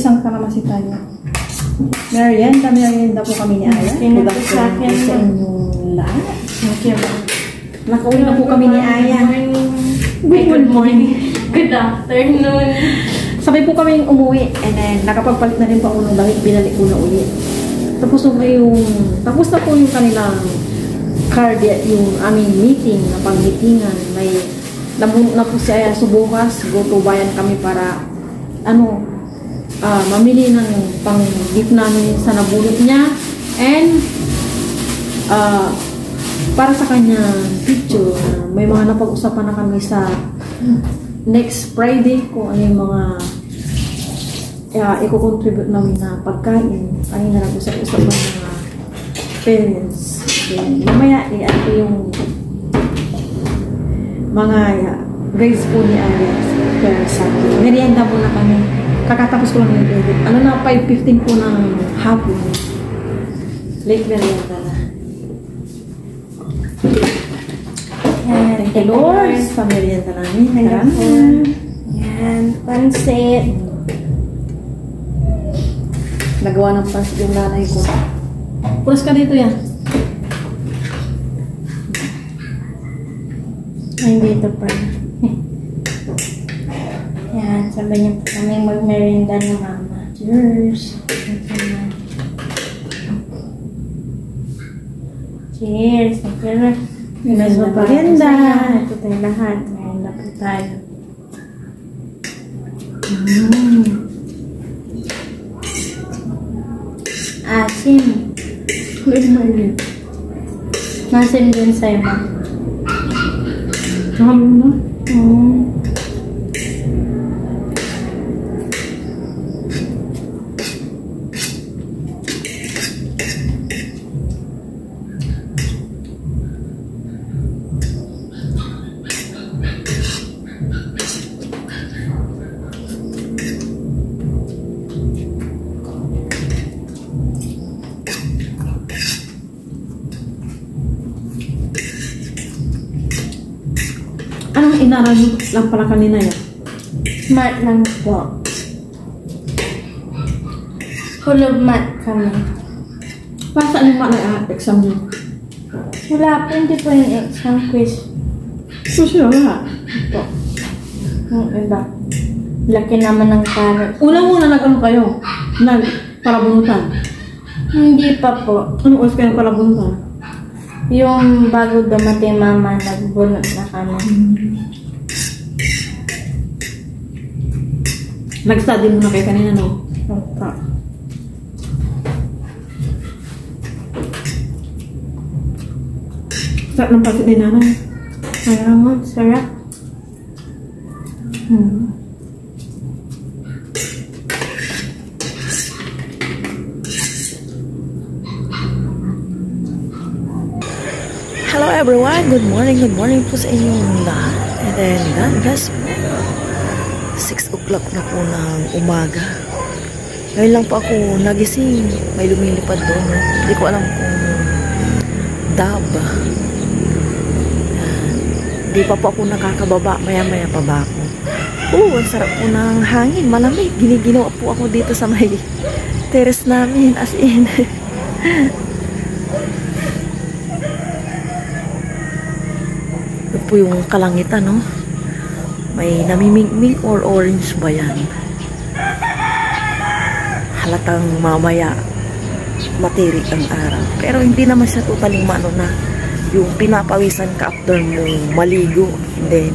isang karamasi tayo. Merienda po kami ni Aya. Good afternoon sa inyong lahat. Nakauwi na po kami ni Aya. Good morning. Good afternoon. Sabay po kami umuwi. And then, nakapagpalit na rin po ako ng damit. Binalik ko na ulit. Tapos na po yung kanilang card, yung aming meeting, na pang-meetingan. May nabunot na po si Aya subukas. Go to bayan kami para mamili ng pang-gift namin sa nabunot niya. And para sa kanya picture, may mga napag-usapan na kami sa next Friday kung ano yung mga i-contribute namin na pagkain. Kanina nag-usap-usap ng mga parents. Then, mamaya ito yung mga grades po ni Alex. Pero sa akin, merienda po na kami. Kakatapos ko lang yung edit. 5:15 po ng hapon. Late merienda na. Thank you, Lord, sa merienda namin. Yan, pansit. Nagawa ng pansit yung nanay ko. Pulas ka dito yan. Ay, dito pa. Yan, sabay niyo po kami mag-merienda ni Mama. Cheers! Cheers! Cheers! Merienda! Ito tayo lahat. Merienda po tayo. Asim. Nasim din sa'yo, Ma. Nakam na? Anong inaral lang pala kanina yan? Math lang po. Full of math kami. Para saan yung math exam niyo? Wala po, hindi po yung exam quiz. Sure, wala. Ito. Yung iba. Laki naman ng carrot. Una-una nag-ano kayo? Nag-parabunutan? Hindi pa po. Anong oras kayo parabunutan? Yung bago dumating Mama, nagbunot na kami. Nag-study muna kayo kanina, no? Opo. Sarap ng pasit ni nanay. Ayaw mo, sarap. Hello everyone, good morning po sa inyong lahat. And then, God bless po. 6 o'clock na po ng umaga. Ngayon lang po ako nagising. May lumilipad doon. Hindi ko alam kung dab. Hindi pa po ako nakakababa. Maya-maya pa ba ako? Ang sarap po ng hangin. Malamig. Giniginawa po ako dito sa may terrace namin. As in. Ito po yung kalangitan, no? May namimigmig or orange ba yan? Halatang mamaya matirik ang araw. Pero hindi naman siya totally na yung pinapawisan ka after mo maligo. And then,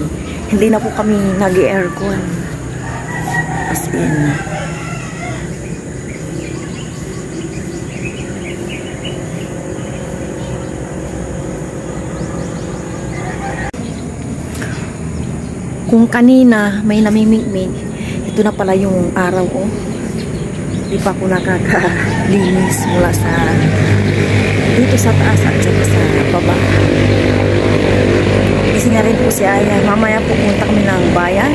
hindi na po kami nag-aircon. As in, kung kanina may namimigmig, ito na pala yung araw ko. Di pa ako nakakalinis mula sa dito sa taas at saka sa baba. Kasi nga rin po si Aya. Mamaya po punta kami ng bayan.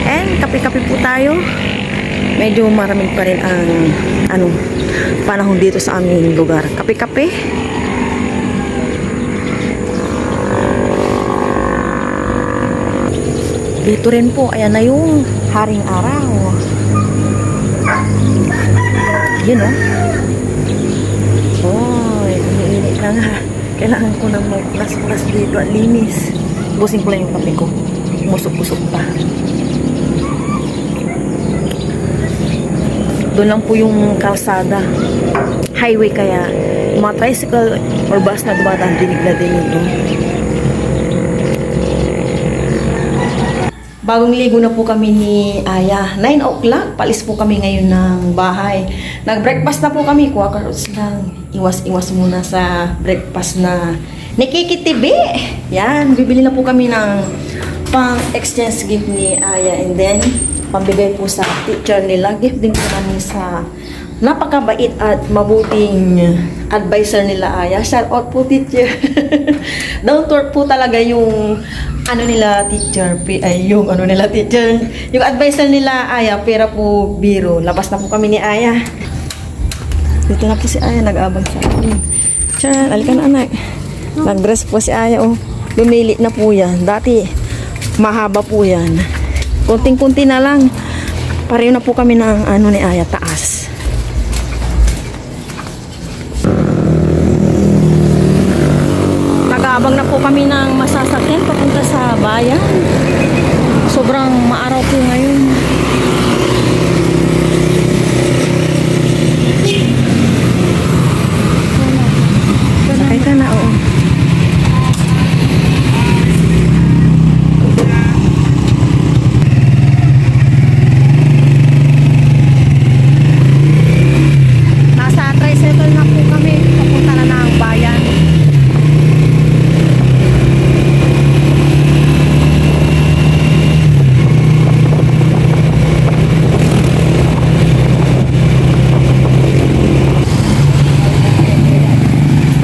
And kape-kape po tayo. Medyo maraming pa rin ang panahon dito sa aming lugar. Kape-kape. Dito rin po, ayan na yung haring araw. Yun o. Oh, umiinit na nga. Kailangan ko nang mag-plus-plus dito at linis. Busin ko lang yung kape ko. Musok-pusok pa. Doon lang po yung kalsada. Highway kaya mga tricycle or bus na dumadaan dinig na dinig doon. Bagong ligo na po kami ni Aya. 9 o'clock, palis po kami ngayon ng bahay. Nag-breakfast na po kami. Kuwakaros lang. Iwas-iwas muna sa breakfast na nakikitibi. Yan, bibili na po kami ng pang-exchange gift ni Aya. And then, pambigay po sa teacher nila. Gift din po namin sa napakabait at mabuting advisor nila Aya. Shout out po, teacher. Down to earth po talaga yung teacher, yung advisor nila Aya, pera po biro. Labas na po kami ni Aya. Dito na po si Aya, nag-abang sa akin. Tiyan, alika na anak. Nag-dress po si Aya, oh. Lumili na po yan. Dati, mahaba po yan. Kunting-kunti na lang. Pareho na po kami ng ni Aya, taas. Nag-aabang na po kami ng masasakyan papunta sa bayan. Sobrang maaraw po ngayon. Sakay ka na, oo. Nasa tricycle na po kami. Papunta na ng bayan.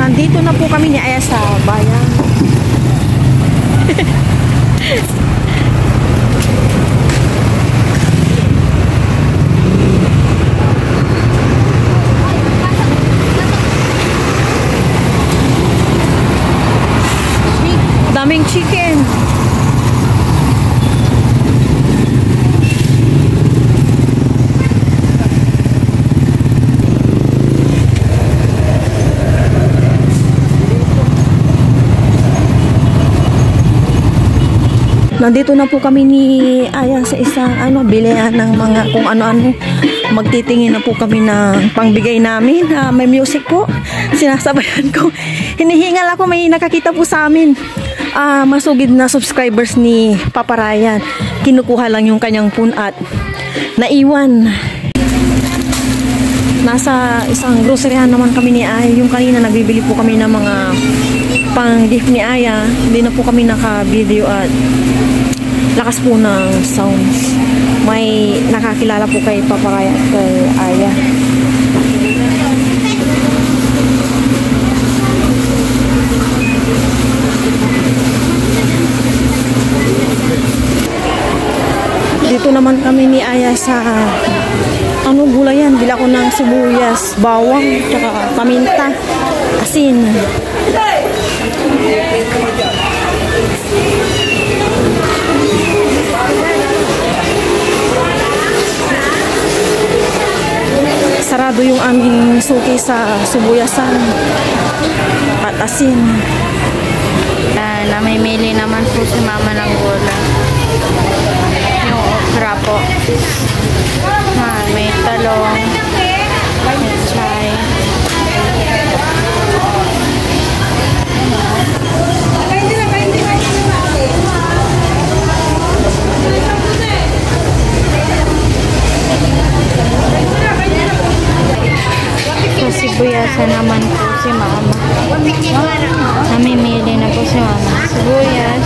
Nandito na po kami ni Aya sa bayan. Daming chicken. Nandito na po kami ni Aya sa isang bilihan ng mga kung ano-ano. Magtitingin na po kami ng pangbigay namin. May music po. Sinasabayan ko. Hinihingal ako, may nakakita po sa amin. Masugid na subscribers ni Papa Ryan. Kinukuha lang yung kanyang phone at naiwan. Nasa isang groceryhan naman kami ni Aya. Yung kanina nagbibili po kami ng mga pang-gift ni Aya. Hindi na po kami naka-video at lakas po ng sounds. May nakakilala po kay Papa Ryan at kay Aya. Dito naman kami ni Aya sa gulay yan. Bila ko ng sibuyas, bawang, tsaka paminta, asin. Sarado yung aming suki sa sibuyasan at asin. Namimili naman po si mama ng gulay. Yung okra po. May talong, may chay. So, sibuyasan naman po si mama. Namimili na po si mama. Sibuyas,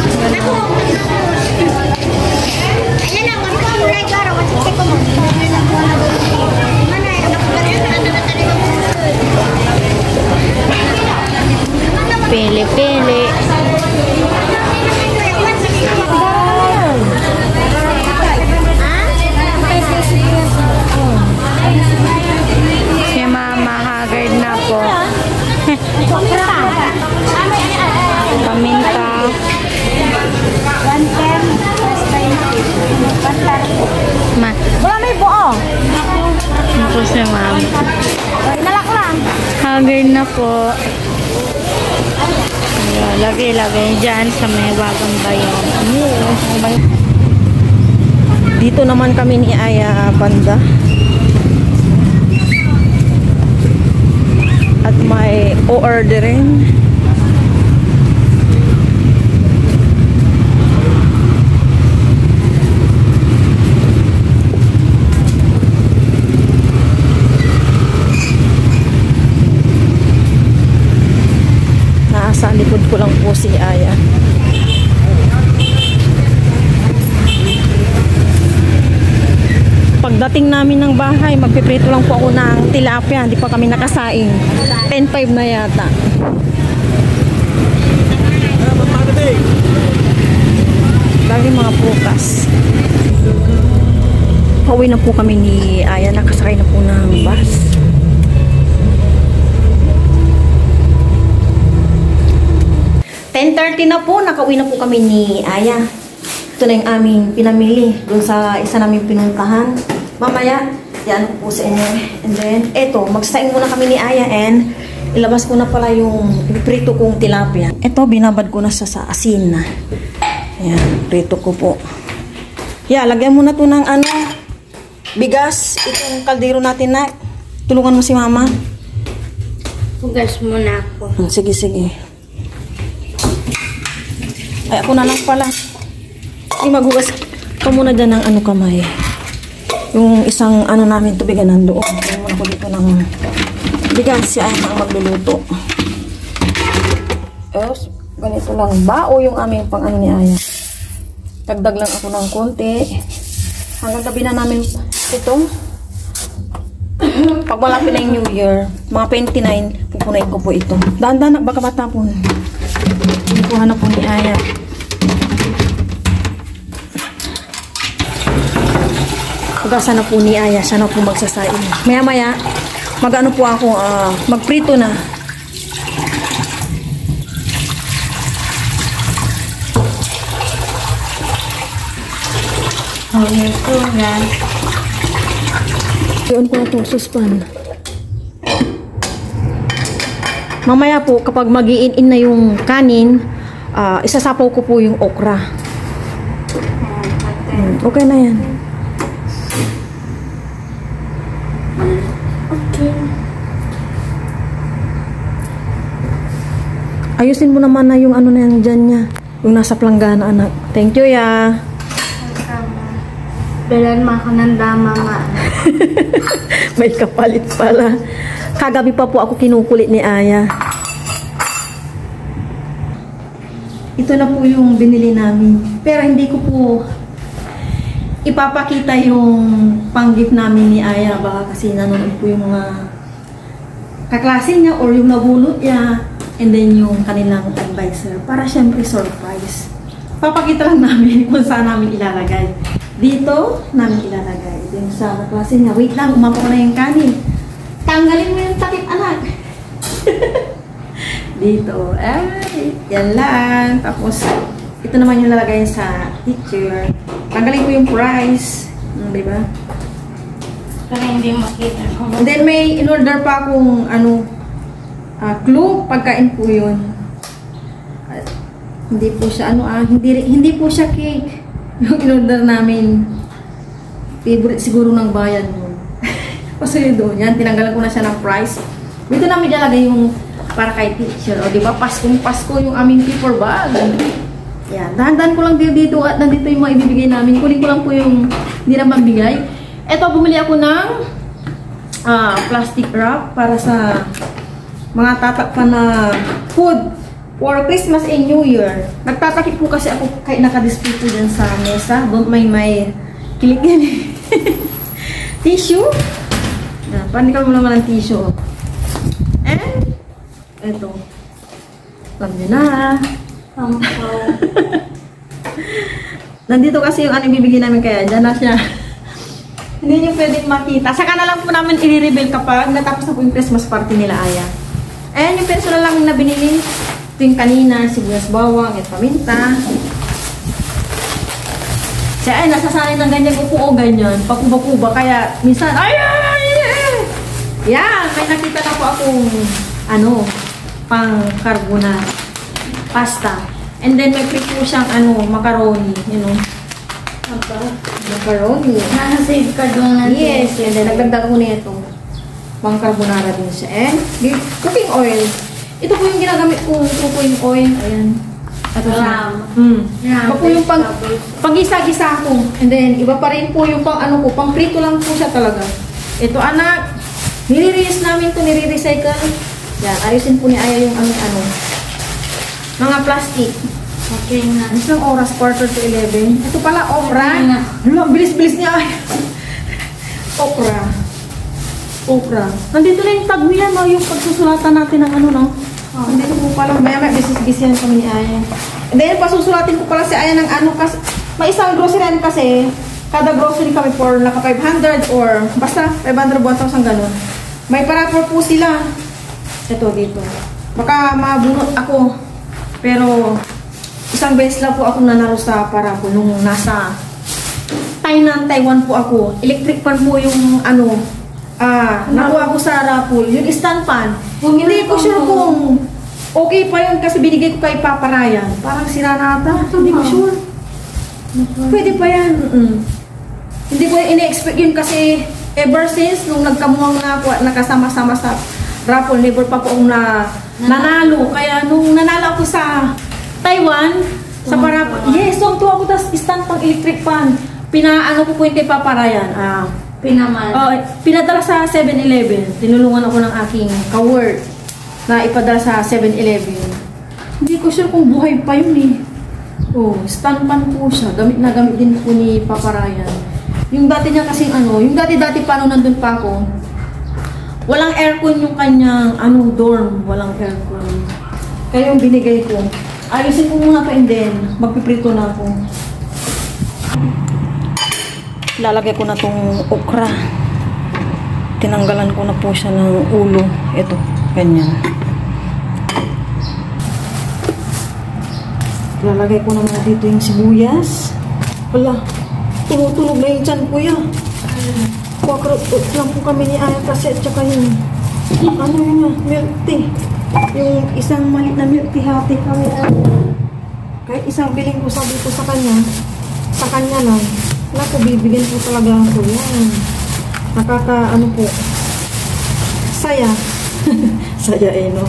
pili-pili. Si mama haggard na po. Paminta. 110 plus 20. Wala may buo. po si mama. Nalak lang. Haggard na po. Ayan, lagay-lagay dyan sa may bagang bayan. Dito naman kami ni Aya banda. At may o-orderin. Nasa likod ko lang po si Aya. Pagdating namin ng bahay, magpiprito lang po ako ng tilapia. Hindi pa kami nakasaing. 10:05 na yata. Dami mga pukas. Pauwi na po kami ni Aya. Nakasakay na po ng bus. $10:30 na po. Nakauwi na po kami ni Aya. Ito na yung aming pinamili doon sa isa namin pinuntahan. Mamaya, yan po sa inyo. And then, eto, magsaing muna kami ni Aya and ilabas ko na pala yung prito kong tilapia. Eto, binabad ko na sa asin na. Yan, prito ko po. Yeah, lagyan mo na to ng ano, bigas. Itong kaldero natin na. Tulungan mo si mama. Hugas muna ako. Sige, sige. Ay, ako na lang pala. Maghugas ka muna dyan ng ano kamay. Yung isang ano namin tubigan nandoon. Kaya muna ko dito ng bigas. Siya ay ang magluluto. Tapos, ganito lang. Bao yung aming pang ano ni Aya. Dagdag lang ako ng konti. Hanggang gabi na namin ito. Pag malapit na yung New Year, mga 29, pupunayin ko po ito. Dahan-dahan, baka matapon. Kuha na po ni Aya. Hugasan na po ni Aya. Siya na po magsasain. Maya-maya, mag-ano po ako, magprito na. Okay po, guys. Doon ko na itong suspan. Mamaya po, kapag mag-i-in na yung kanin, isasapaw ko po yung okra. Okay na yan. Okay. Ayusin mo naman na yung ano na yan dyan niya. Yung nasa planggana, anak. Thank you, ya. Bilan mo ako ng dama, ma. May kapalit pala. Kagabi pa po ako kinukulit ni Aya. Ito na po yung binili namin. Pero hindi ko po ipapakita yung pang-gift namin ni Aya. Baka kasi nanonood po yung mga kaklase niya or yung nabulot niya. And then yung kanilang advisor. Para syempre surprise. Papakita lang namin kung saan namin ilalagay. Dito namin ilalagay. Din sa kaklase niya. Wait lang, umapo ko na yung kanin. Tanggalin mo yung takip, anak. Dito. Ay, yan lang. Tapos, ito naman yung lalagay sa teacher. Tanggalin ko yung price. Diba? Para hindi makita ko. And then, may in-order pa akong, clue. Pagkain po yun. Hindi po siya, hindi po siya cake. Yung in-order namin. Favorite siguro ng bayan mo. Kasi doon, yan, tinanggalan ko na siya ng price. Dito namin ilalagay yung para kay teacher. O, diba? Pasko yung aming paper bag. Yan. Dahan-dahan ko lang dito at nandito yung mga ibibigay namin. Kunin ko lang po yung hindi na mabigay. Eto, bumili ako ng plastic wrap para sa mga tatakpan na food for Christmas and New Year. Nagtatakip po kasi ako kahit naka-display po dyan sa mesa. Don't mind my kilik yan. Tissue. Panikal mo naman ang tissue. And, eto. Alam nyo na. Nandito kasi yung ibibigay namin kaya. Diyan na siya. Hindi nyo pwedeng makita. Saka na lang po namin i-reveal kapag natapos na po yung Christmas party nila, Aya. And yung peso na lang na binili. Ito yung kanina, sibuyas bawang, at paminta. Siya ay nasasanay ng ganyan upo o ganyan. Pakuba-kuba. Kaya minsan, ay! Yan, may nakita na po akong ano, pang carbonara. Pasta. And then may prito siyang ano, macaroni, you know. Macaroni. Nasa-save ka doon na. Yes, and then nagdagdag ko na ito. Pang carbonara din siya. And cooking oil. Ito po yung ginagamit kong cooking oil. Ayan. Ito siya. Iba po yung pag-gisa-gisa ko. And then, iba pa rin po yung pang ano ko, pang prito lang po siya talaga. Ito anak, nire-reuse namin ito, nire-recycle. Yan, ayusin po ni Aya yung ano, mga plastic. Okay na. Isang oras, 10:45. Ito pala, okra. Okay na. Ang bilis-bilis niya. Ay. Okra. Okra. Nandito na yung tag mo yan, no? Yung pagsusulatan natin ng ano, no? Oh. Nandito po pala. Maya business-business yan kami ni Aya. And then, pasusulatin ko pala si Aya ng ano, kasi may isang grocery kasi, kada grocery kami for naka 500 or basta 500, 1,000 ganun. May parapor po sila. Ito dito. Baka mabunot ako. Pero, isang beses lang po ako nanalo sa parapol nung nasa Taiwan po ako. Electric pan po yung ano, nakuha ko sa raffle. Yung stand pan. Hindi ko sure kung okay pa yun kasi binigay ko kay Papa Ryan. Parang sira na ata. Hindi ko sure. Pwede pa yan. Hindi ko ina-expect yun kasi ever since nung nagkamuhang na ako at nakasama-sama sa raffle, never pa po akong nanalo. Kaya nung nanalo ako sa Taiwan, sa parapol, yes, so tuwa ko tas stand pang electric pan. Pinaano ko po yung kay Papa Ryan. Pinadala sa 7-Eleven. Tinulungan ako ng aking ka-work na ipadala sa 7-Eleven. Hindi ko sure kung buhay pa yun eh. Oh, stand pan po siya. Gamit na gamit din po ni Papa Ryan. Yung dati niya kasing ano, yung dati-dati pa nung nandun pa ako, walang aircon yung kanyang dorm. Walang aircon. Kaya yung binigay ko. Ayusin ko muna pa and then magpiprito na ako. Lalagay ko na tong okra. Tinanggalan ko na po siya ng ulo. Ito, ganyan. Lalagay ko naman dito yung sibuyas. Wala, tumutunog na yung tiyan ko yan. Kuwakarot lang po kami ni Aya kasi at saka yung ano yun milk tea. Yung isang malit na milk tea hati kami. Kahit isang biling ko sabi ko sa kanya lang. Naku, bibigyan ko talaga ako yan. Nakaka po, saya. Saya no.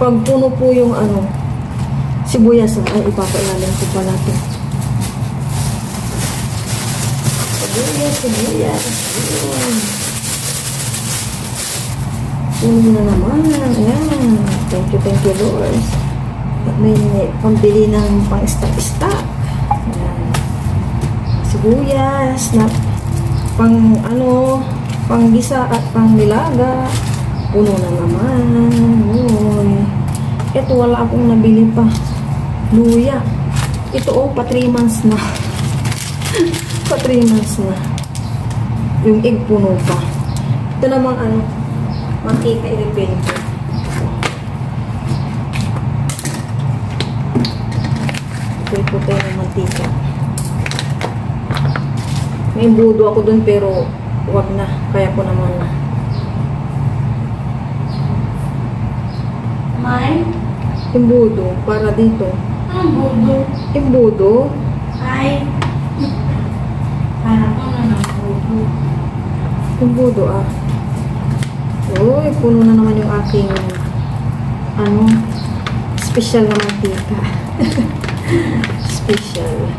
Pag puno po yung sibuyas, ay ipapailalim ko pa natin. Sibuyas. Puno na naman. Ayan. Thank you Lord. At may pambili ng pang-stock. Ayan. Sibuyas na panggisa at pangnilaga. Puno na naman. Uy. Ito wala akong nabili pa. Luya. Ito pa 3 months na. Pa 3 months na. Yung egg puno pa. Ito namang mantika i-refill ko. Ito tayo ng mantika. May budo ako dun pero wag na. Kaya ko naman na. May? Imbudo. Para dito. Ang budo. Imbudo? Ay. Para ko na ng budo. Imbudo Uy, puno na naman yung aking special na mantika. Special.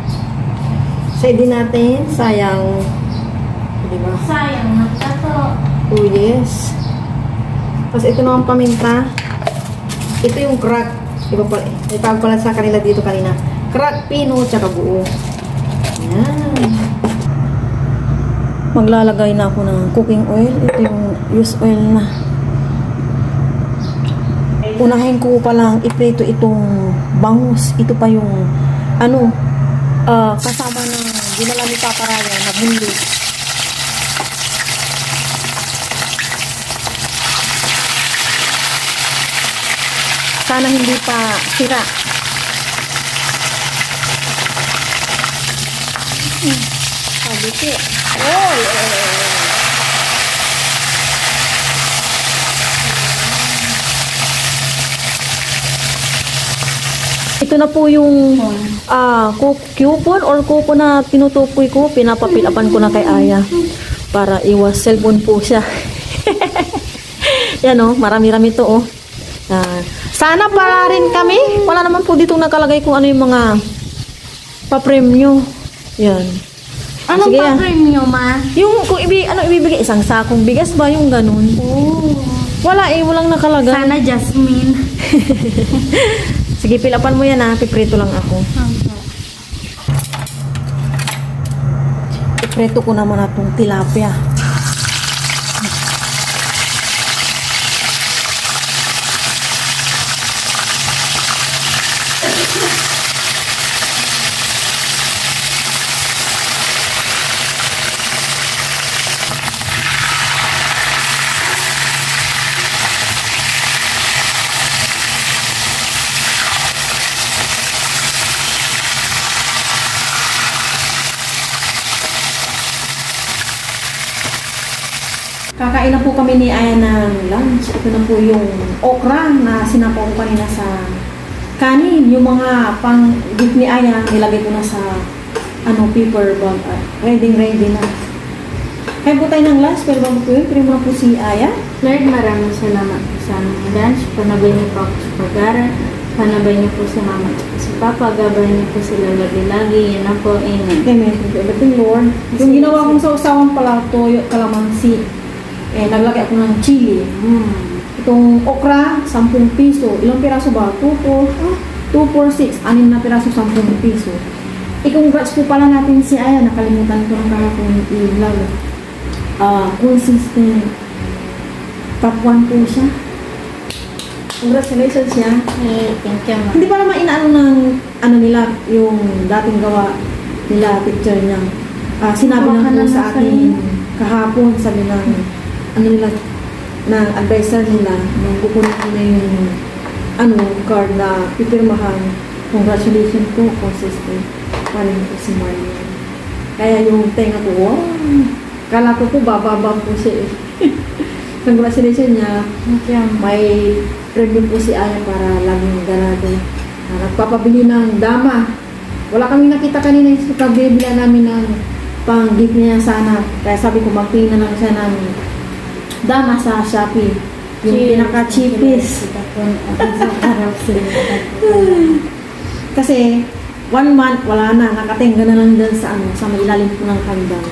Side din natin, sayang. Diba? Sayang na ito. Oh, yes. Tapos ito naman paminta. Ito yung crack. Iba pala, itawag pala sa kanila dito kanina. Crack, pino, tsaka buo. Yan. Maglalagay na ako ng cooking oil. Ito yung used oil na. Unahin ko palang iprito itong bangus. Ito pa yung kasama ng dinala ni Papa Ryan na bunlis. Sana hindi pa sira. Sabi ko. Ito na po yung coupon or coupon na tinutukoy ko. Pinapapilapan ko na kay Aya para iwas cellphone po siya. Yan oh, marami-rami to oh. Sana para rin kami. Wala naman po dito nakalagay kung ano yung mga pa-premyo. Yan. Anong Sige, pa-premium, ma? Yung kung ano ibibigay, isang sakong bigas ba yung ganun? Oh. Wala eh, walang nakalagay. Sana Jasmine. Sige, pilapan mo yan ha. Piprito lang ako. Piprito ko naman itong tilapia. Kakain na po kami ni Aya ng lunch. Ito na po yung okra na sinapaw ko kanina sa kanin. Yung mga pang-gift ni Aya, nilagay ko na sa paper bag. Ready na. Kaya po tayo ng lunch, pero bago po yun, pero muna po si Aya. Lord, maraming salamat po sa aming lunch. Panabay niyo po ako sa pag-aaral. Panabay niyo po sa mama at si Papa. Gabay niyo po sila lagi-lagi. Yan na po. Amen. Amen. Thank you everything, Lord. Yung ginawa kong sausawan pala, toyo, kalamansi. Naglagay ako ng chili. Itong okra, 10 piso. Ilang piraso ba? 2, 4, 6. 6 na piraso, 10 piso. I-congrats po pala natin si Aya. Nakalimutan ko ng kahapon i-vlog. Consistent. Top 1 po siya. Congratulations siya. Hey, thank you, ma. Hindi pa naman inaano ng nila, yung dating gawa nila, picture niya. Sinabi lang po sa akin kahapon, sabi ng nila, ng advisor nila, nung kukunin ko na yung card na pipirmahan. Congratulations po, consistent. Paling po si Mario. Kaya yung tenga ko, wow, kala ko po bababa po siya eh. Congratulations niya. May preview po si Aya para laging ganado. Nagpapabili ng dama. Wala kami nakita kanina yung pagbibilan namin ng pang-gift niya sana. Kaya sabi ko, magtingin na lang siya ng dama sa Shopee. Yung pinaka-cheapest. Kasi, 1 month, wala na. Nakatingga na lang dyan sa may ilalim po ng hagdan.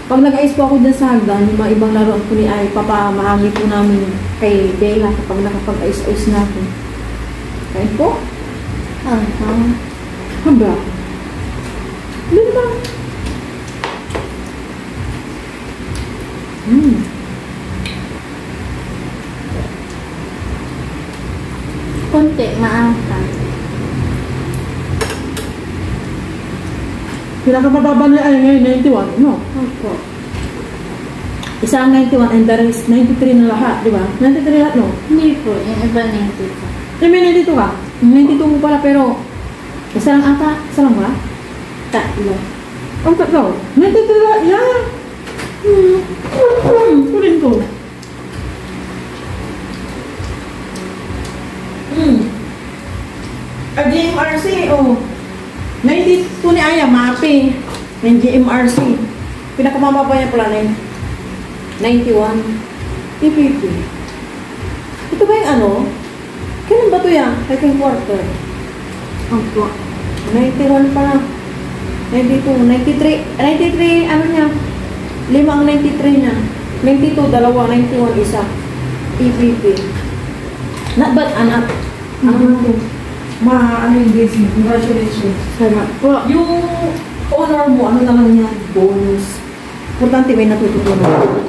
Pag nag-ayos po ako dyan sa hagdan, yung mga ibang laruan po ni Ay, papamahagi po namin kay Bella kapag nakapag-ayos-ayos na ako. Kain po? Haba? Ano ba? Konti, maangkat. Pinakamababa na ay ngayon, 91, no? Opo. Isa ang 91 and the rest, 93 na lahat, di ba? 93 lahat, no? Hindi po, yung iba 90 po. May 92 ka? 92 mo pala, pero isa lang ata, isa lang ba? Tatlo. Ang tatlo? 93 lahat, yeah! Kunin ko. GMRC, oh. 92 ni Aya, mapi. Ng GMRC. Pinakamababa niya pala na 91. PPP. Ito ba yung ano? Kailan ba ito yan? Second quarter. Opo. 91 pala. 92, 93. 93, ano niya? 5 ang 93 na. 92, dalawa. 91, isa. PPP. Not bad, anak. Ano ito? Ano yung blessing? Congratulations. Salamat po. Yung honor mo, ano na lang yan? Bonus. Importante may natututunan.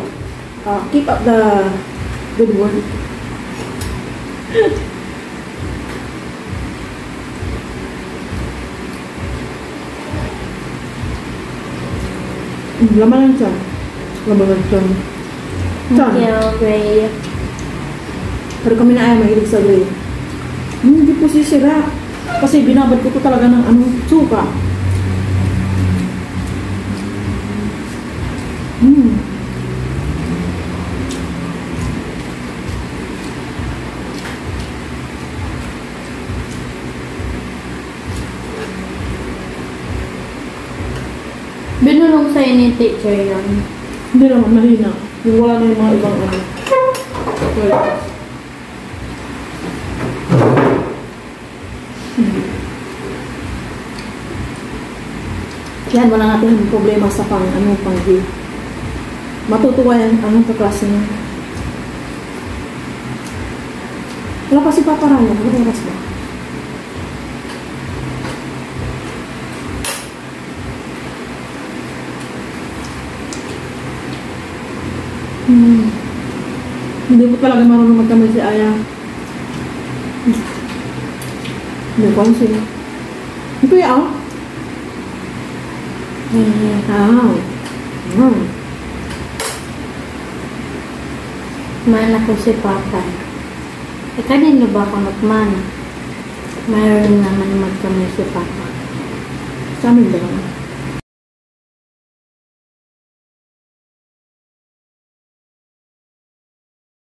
Keep up the good work. Laman lang siya. Laman lang siya. Thank you, Gray. Pero kami na ayaw mahilig sa gray. Hindi po sisira. Kasi binabad ko to talaga ng suka. Binulong sa'yo ni teacher yun. Hindi naman, mahina. Yung wala na yung mga ibang ano. Well, yan, wala natin problema sa pang G. Matutuwa yan, anong kaklase niya. Wala pa si Papa Ryan, ano oras ba? Hindi po talaga marunong magkamay si Aya. Hindi ko ang sino. Ito yan, Mana ko si Papa. Eh, kanino ba ako nagmana? Mayroon naman magkamay si Papa. sa amin ba naman?